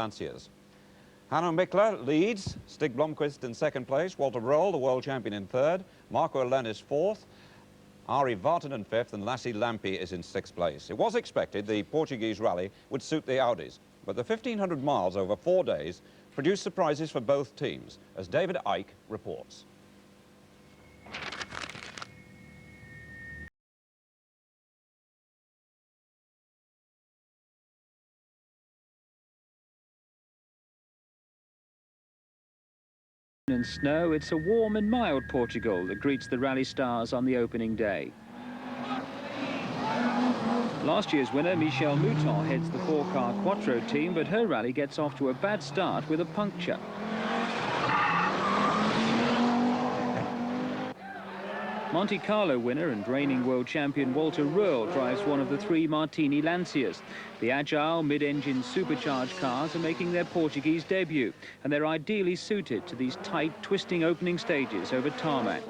Lanciers. Hanno Mikler leads, Stig Blomqvist in second place, Walter Röhrl, the world champion, in third, Marco Alenis fourth, Ari Vartanen fifth, and Lassie Lampi is in sixth place. It was expected the Portuguese rally would suit the Audis, but the 1,500 miles over 4 days produced surprises for both teams, as David Icke reports. And snow, it's a warm and mild Portugal that greets the rally stars on the opening day. Last year's winner, Michèle Mouton, heads the 4-car Quattro team, but her rally gets off to a bad start with a puncture. Monte Carlo winner and reigning world champion Walter Röhrl drives one of the 3 Martini Lanciers. The agile mid-engine supercharged cars are making their Portuguese debut, and they're ideally suited to these tight, twisting opening stages over tarmac.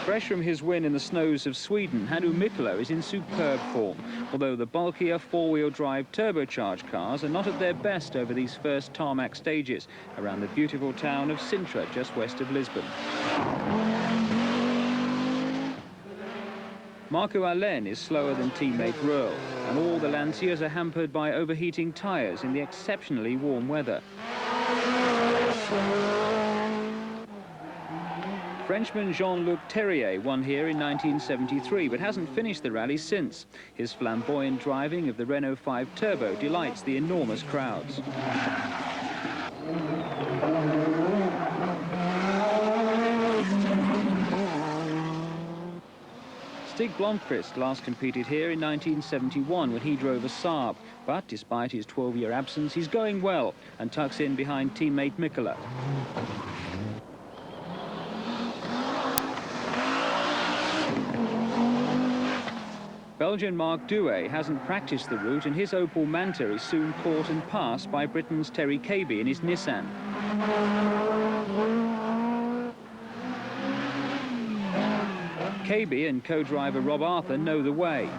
Fresh from his win in the snows of Sweden, Hanno Mikler is in superb form, although the bulkier 4-wheel drive turbocharged cars are not at their best over these first tarmac stages around the beautiful town of Sintra, just west of Lisbon. Marco Alenis is slower than teammate Röhrl, and all the Lanciers are hampered by overheating tyres in the exceptionally warm weather. Frenchman Jean-Luc Terrier won here in 1973, but hasn't finished the rally since. His flamboyant driving of the Renault 5 Turbo delights the enormous crowds. Stig Blomqvist last competed here in 1971 when he drove a Saab, but despite his 12-year absence, he's going well and tucks in behind teammate Mikler. Belgian Marc Douay hasn't practiced the route, and his Opel Manta is soon caught and passed by Britain's Terry Cabey in his Nissan. Cabey and co-driver Rob Arthur know the way.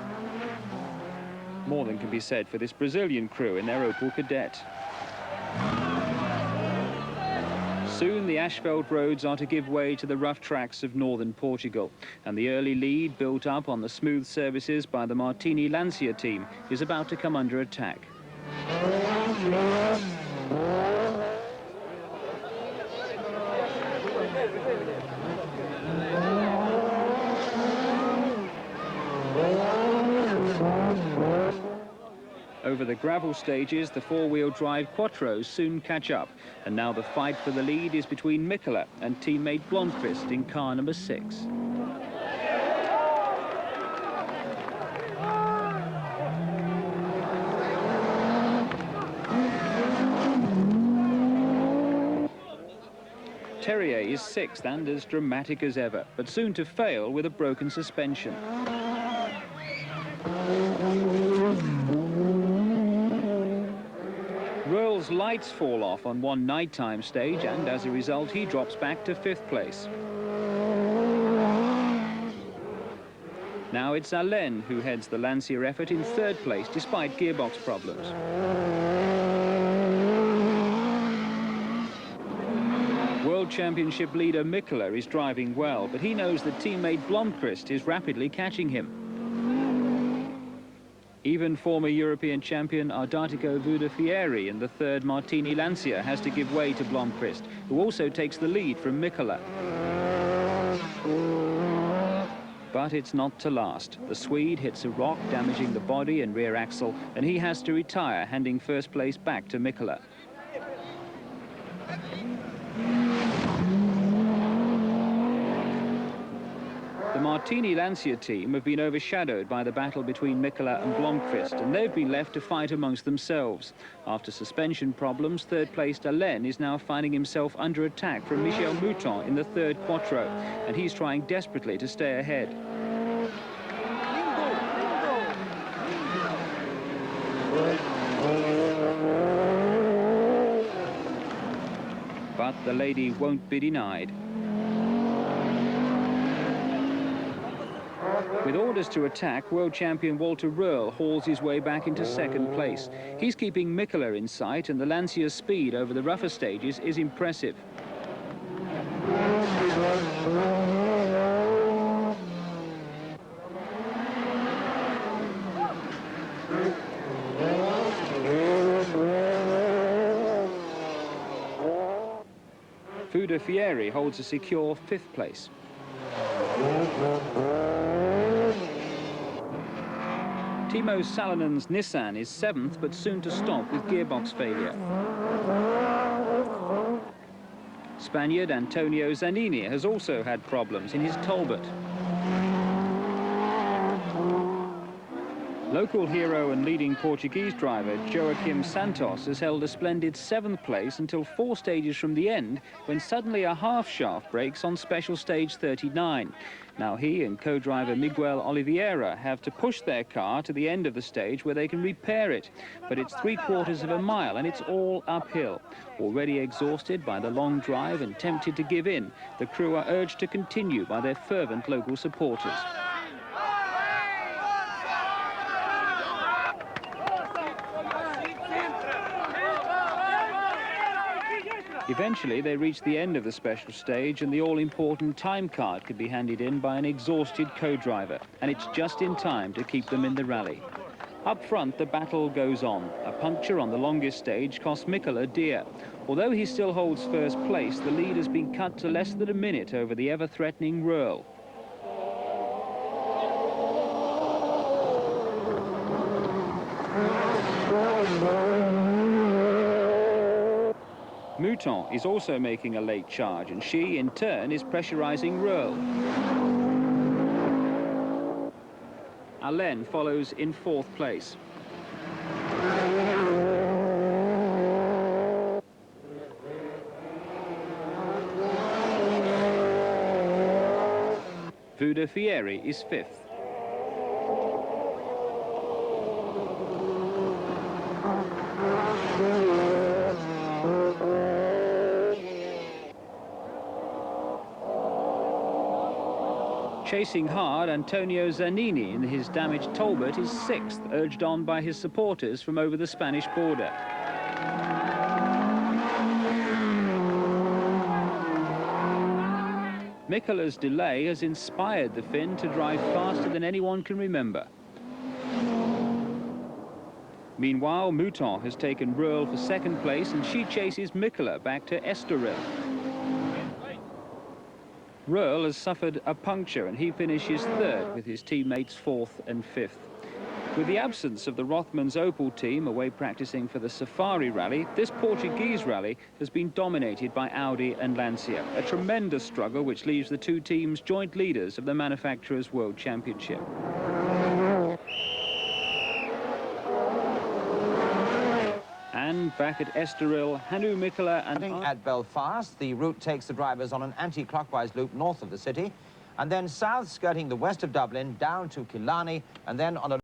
More than can be said for this Brazilian crew in their Opel Kadett. Soon the asphalt roads are to give way to the rough tracks of northern Portugal, and the early lead built up on the smooth surfaces by the Martini Lancia team is about to come under attack. Over the gravel stages, the 4-wheel drive Quattros soon catch up, and now the fight for the lead is between Mikler and teammate Blomqvist in car number 6. Terrier is 6th and as dramatic as ever, but soon to fail with a broken suspension. Röhrl's lights fall off on one nighttime stage, and as a result he drops back to 5th place. Now it's Alenis who heads the Lancia effort in 3rd place despite gearbox problems. World Championship leader Mikler is driving well, but he knows that teammate Blomqvist is rapidly catching him. Even former European champion Ardatico Vudafieri in the 3rd Martini Lancia has to give way to Blomqvist, who also takes the lead from Mikler. But it's not to last. The Swede hits a rock, damaging the body and rear axle, and he has to retire, handing 1st place back to Mikler. The Martini Lancia team have been overshadowed by the battle between Mikler and Blomqvist, and they've been left to fight amongst themselves. After suspension problems, 3rd-placed Alenis is now finding himself under attack from Michèle Mouton in the 3rd Quattro, and he's trying desperately to stay ahead. But the lady won't be denied. With orders to attack, world champion Walter Röhrl hauls his way back into second place. He's keeping Mikkola in sight, and the Lancia's speed over the rougher stages is impressive. Fuda Fieri holds a secure 5th place. Timo Salonen's Nissan is 7th, but soon to stop with gearbox failure. Spaniard Antonio Zanini has also had problems in his Talbot. Local hero and leading Portuguese driver Joaquim Santos has held a splendid 7th place until 4 stages from the end, when suddenly a half shaft breaks on special stage 39. Now he and co-driver Miguel Oliveira have to push their car to the end of the stage where they can repair it. But it's 3/4 of a mile and it's all uphill. Already exhausted by the long drive and tempted to give in, the crew are urged to continue by their fervent local supporters. Eventually, they reach the end of the special stage and the all-important time card could be handed in by an exhausted co-driver, and it's just in time to keep them in the rally. Up front, the battle goes on. A puncture on the longest stage cost Mikkola dear. Although he still holds first place, the lead has been cut to less than a minute over the ever-threatening Röhrl. Mouton is also making a late charge, and she, in turn, is pressurizing Röhrl. Allen follows in 4th place. Fuda Fieri is 5th. Chasing hard, Antonio Zanini in his damaged Talbot is 6th, urged on by his supporters from over the Spanish border. Mikkola's delay has inspired the Finn to drive faster than anyone can remember. Meanwhile, Mouton has taken Röhrl for 2nd place, and she chases Mikkola back to Estoril. Röhrl has suffered a puncture and he finishes 3rd with his teammates 4th and 5th. With the absence of the Rothmans Opel team away practicing for the Safari Rally, this Portuguese rally has been dominated by Audi and Lancia. A tremendous struggle which leaves the two teams joint leaders of the Manufacturers' World Championship. And back at Estoril, Hannu Mikkola and... At Belfast, the route takes the drivers on an anti-clockwise loop north of the city, and then south, skirting the west of Dublin, down to Killarney, and then on a